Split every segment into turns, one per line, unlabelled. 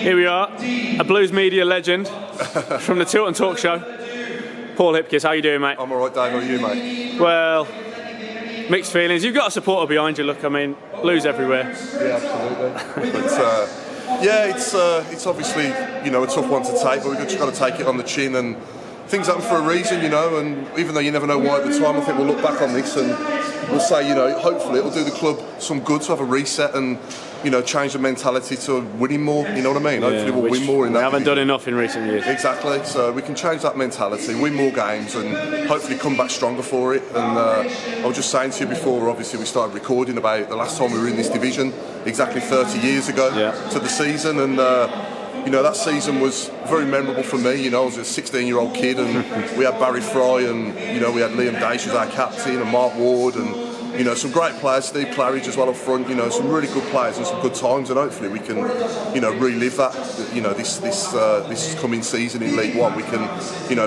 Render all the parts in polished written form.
Here we are, a blues media legend from the Tilton Talk Show. Paul Hipkiss, how you doing, mate?
I'm alright, Dave. How are you, mate?
Well, mixed feelings. You've got a supporter behind you, look, I mean, blues everywhere.
Yeah, absolutely. But it's obviously, a tough one to take, but we've just got to take it on the chin, and things happen for a reason, and even though you never know why at the time, I think we'll look back on this and we'll say, hopefully it'll do the club some good to have a reset and, change the mentality to winning more, you know what I mean? Hopefully we'll win more in that.
We haven't done enough in recent years.
Exactly, so we can change that mentality, win more games and hopefully come back stronger for it. And I was just saying to you before, obviously we started recording about the last time we were in this division, exactly 30 years ago to the season, and that season was very memorable for me. I was a 16-year-old kid, and we had Barry Fry, and we had Liam Dace as our captain, and Mark Ward, and some great players, Steve Claridge as well up front. Some really good players and some good times, and hopefully we can, relive that. This coming season in League One, we can,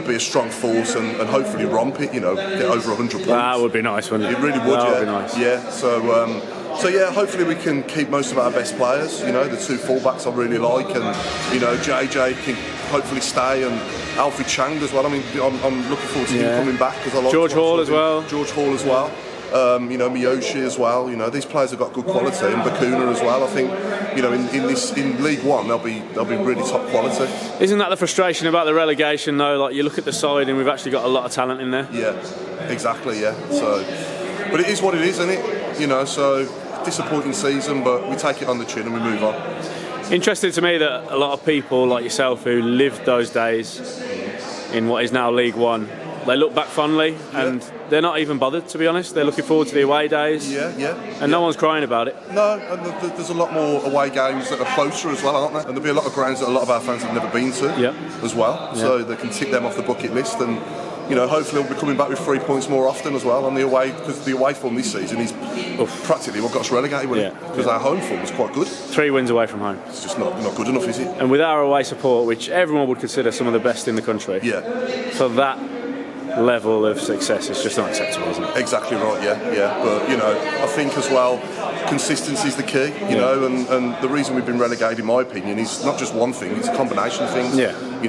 be a strong force and hopefully romp it. Get over 100 points.
That would be nice, wouldn't it?
It really would.
That would
be
nice.
Yeah. So hopefully we can keep most of our best players. The two fullbacks I really like, and JJ can hopefully stay, and Alfie Chang as well. I mean, I'm looking forward to him coming back because I like
George Hall as well.
George Hall as well. Miyoshi as well. These players have got good quality, and Bakuna as well. I think in League One they'll be really top quality.
Isn't that the frustration about the relegation though? Like you look at the side and we've actually got a lot of talent in there.
Yeah, exactly. Yeah. So, but it is what it is, isn't it? So disappointing season, but we take it on the chin and we move on.
Interesting to me that a lot of people like yourself who lived those days in what is now League One, they look back fondly and they're not even bothered, to be honest. They're looking forward to the away days. And no one's crying about it.
No, and there's a lot more away games that are closer as well, aren't there? And there'll be a lot of grounds that a lot of our fans have never been to as well. So they can tick them off the bucket list, and hopefully we'll be coming back with 3 points more often as well on the away, because the away form this season is practically what got us relegated, because our home form was quite good.
3 wins away from home.
It's just not good enough, is it?
And with our away support, which everyone would consider some of the best in the country, for that level of success, it's just not acceptable, isn't it?
Exactly right, yeah. But I think as well, consistency is the key, and the reason we've been relegated, in my opinion, is not just one thing, it's a combination of things.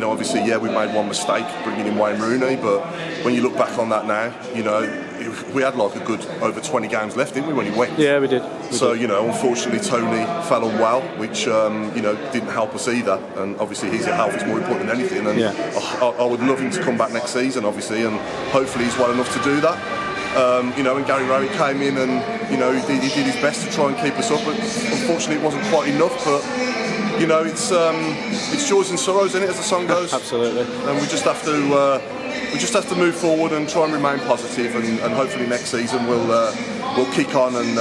Obviously, we made one mistake bringing in Wayne Rooney, but when you look back on that now, we had like a good over 20 games left, didn't we, when he went?
Yeah, we did.
Unfortunately, Tony fell unwell, which didn't help us either. And obviously, his health is more important than anything. And I would love him to come back next season, obviously, and hopefully he's well enough to do that. And Gary Rowett came in, and he did his best to try and keep us up, but unfortunately, it wasn't quite enough. But it's joys and sorrows, isn't it, as the song goes?
Absolutely.
And we just have to move forward and try and remain positive, and hopefully next season we'll kick on and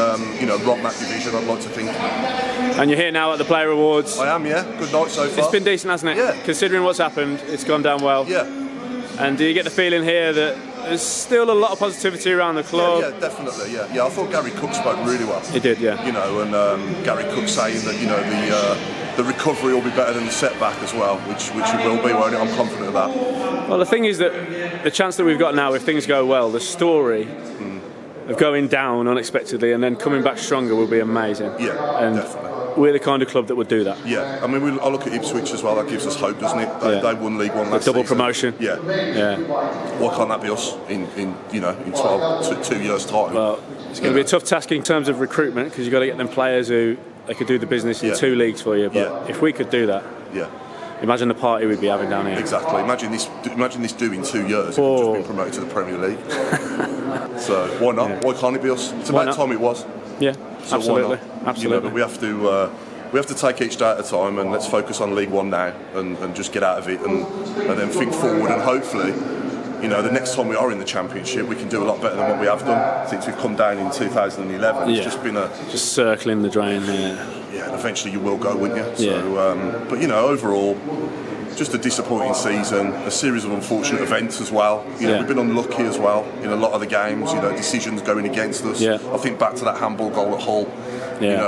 rock that division, I'd like to think.
And you're here now at the Player Awards.
I am, yeah. Good night so far.
It's been decent, hasn't it?
Yeah.
Considering what's happened, it's gone down well.
Yeah.
And do you get the feeling here that there's still a lot of positivity around the club?
Yeah, definitely. Yeah. I thought Gary Cook spoke really well.
He did, yeah.
And Gary Cook saying that the recovery will be better than the setback as well, which it will be, won't it? I'm confident of that.
Well, the thing is that the chance that we've got now, if things go well, the story of going down unexpectedly and then coming back stronger will be amazing.
Yeah,
and
definitely.
We're the kind of club that would do that.
Yeah, I mean, I look at Ipswich as well. That gives us hope, doesn't it? They won League One last
double
season.
Promotion.
Yeah. Why can't that be us in 2 years' time?
Well, it's going to be a tough task in terms of recruitment, because you've got to get them players who they could do the business in 2 leagues for you. But if we could do that, imagine the party we'd be having down here.
Exactly. Imagine this doing 2 years. If we'd just been promoted to the Premier League. So why not? Yeah. Why can't it be us? It's about time it was.
Yeah,
so
absolutely.
But we have to take each day at a time, and let's focus on League One now and just get out of it and then think forward, and hopefully the next time we are in the Championship we can do a lot better than what we have done since we've come down in 2011. It's just been just
circling the drain.
And eventually you will go, wouldn't you? So, but overall, just a disappointing season, a series of unfortunate events as well. We've been unlucky as well in a lot of the games, decisions going against us. I think back to that handball goal at Hull.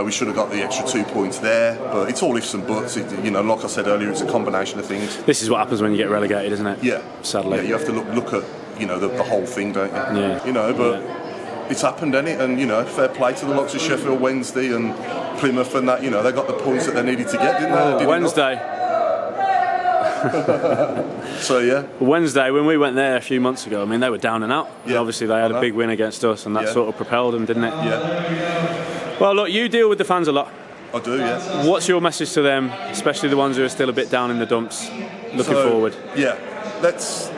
We should have got the extra 2 points there, but it's all ifs and buts. Like I said earlier, it's a combination of things.
This is what happens when you get relegated, isn't it?
Yeah.
Sadly.
Yeah, you have to look at the whole thing, don't you? But it's happened, hasn't it? And fair play to the likes of Sheffield Wednesday and Plymouth and that, you know, they got the points that they needed to get, didn't they?
Wednesday.
So yeah.
Wednesday, when we went there a few months ago, I mean, they were down and out.
Yeah.
And obviously, they had a big win against us, and that sort of propelled them, didn't it?
Yeah.
Well, look, you deal with the fans a lot.
I do, yeah.
What's your message to them, especially the ones who are still a bit down in the dumps, looking forward?
Yeah, let's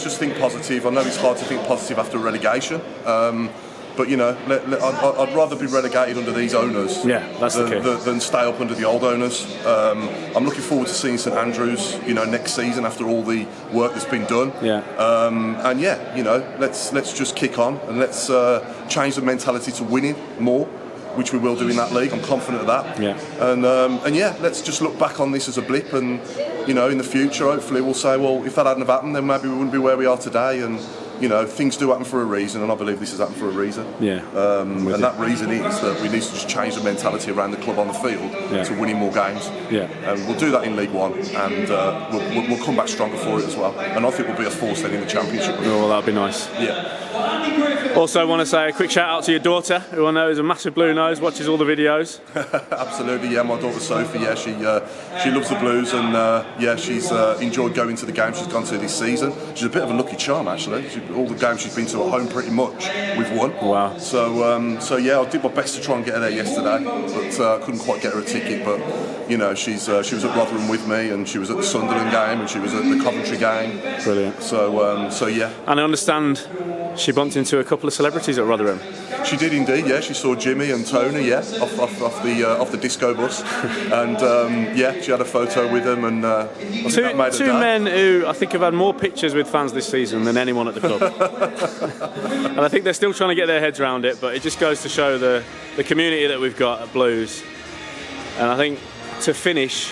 just think positive. I know it's hard to think positive after relegation, but you know, I'd rather be relegated under these owners than stay up under the old owners. I'm looking forward to seeing St Andrews, you know, next season after all the work that's been done.
Yeah.
And yeah, you know, let's just kick on and let's change the mentality to winning more, which we will do in that league. I'm confident of that.
Yeah.
And yeah, let's just look back on this as a blip, and you know, in the future, hopefully, we'll say, well, if that hadn't have happened, then maybe we wouldn't be where we are today. And you know, things do happen for a reason, and I believe this has happened for a reason.
Yeah.
And that reason is that we need to just change the mentality around the club on the field to winning more games.
Yeah.
And we'll do that in League One, and we'll come back stronger for it as well. And I think we'll be a force then in the Championship.
Oh, well, that'd be nice.
Yeah.
Also, I want to say a quick shout out to your daughter, who I know is a massive Blue nose, watches all the videos.
Absolutely, yeah. My daughter Sophie, yeah, she loves the Blues, and yeah, she's enjoyed going to the games she's gone to this season. She's a bit of a lucky charm, actually. All the games she's been to at home, pretty much, we've won.
Wow.
So yeah, I did my best to try and get her there yesterday, but couldn't quite get her a ticket. But you know, she was at Rotherham with me, and she was at the Sunderland game, and she was at the Coventry game.
Brilliant.
So yeah.
And I understand she bumped into a couple of celebrities at Rotherham.
She did indeed, yeah. She saw Jimmy and Tony, yeah, off the disco bus, and yeah, she had a photo with them, and I think that made her
two
day.
men who I think have had more pictures with fans this season than anyone at the club. And I think they're still trying to get their heads around it, but it just goes to show the community that we've got at Blues. And I think to finish,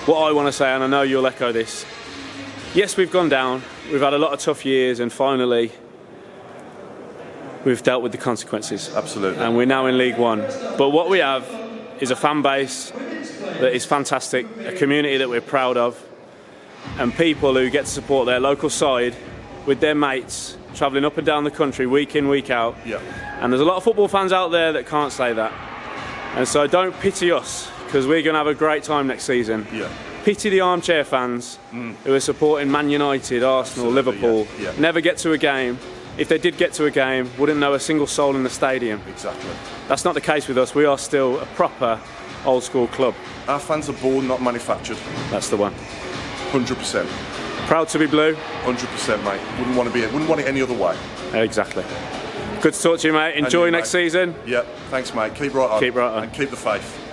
what I want to say, and I know you'll echo this, yes, we've gone down, we've had a lot of tough years, and finally we've dealt with the consequences.
Absolutely.
And we're now in League One. But what we have is a fan base that is fantastic, a community that we're proud of, and people who get to support their local side with their mates, travelling up and down the country week in, week out.
Yeah.
And there's a lot of football fans out there that can't say that. And so don't pity us, because we're going to have a great time next season.
Yeah.
Pity the armchair fans who are supporting Man United, Arsenal, Liverpool, never get to a game. If they did get to a game, wouldn't know a single soul in the stadium.
Exactly.
That's not the case with us. We are still a proper old school club.
Our fans are born, not manufactured.
That's the one.
100%.
Proud to be Blue.
100%, mate. Wouldn't want it any other way.
Exactly. Good to talk to you, mate. Enjoy next season.
Yeah. Thanks, mate. Keep right on.
Keep right on.
And keep the faith.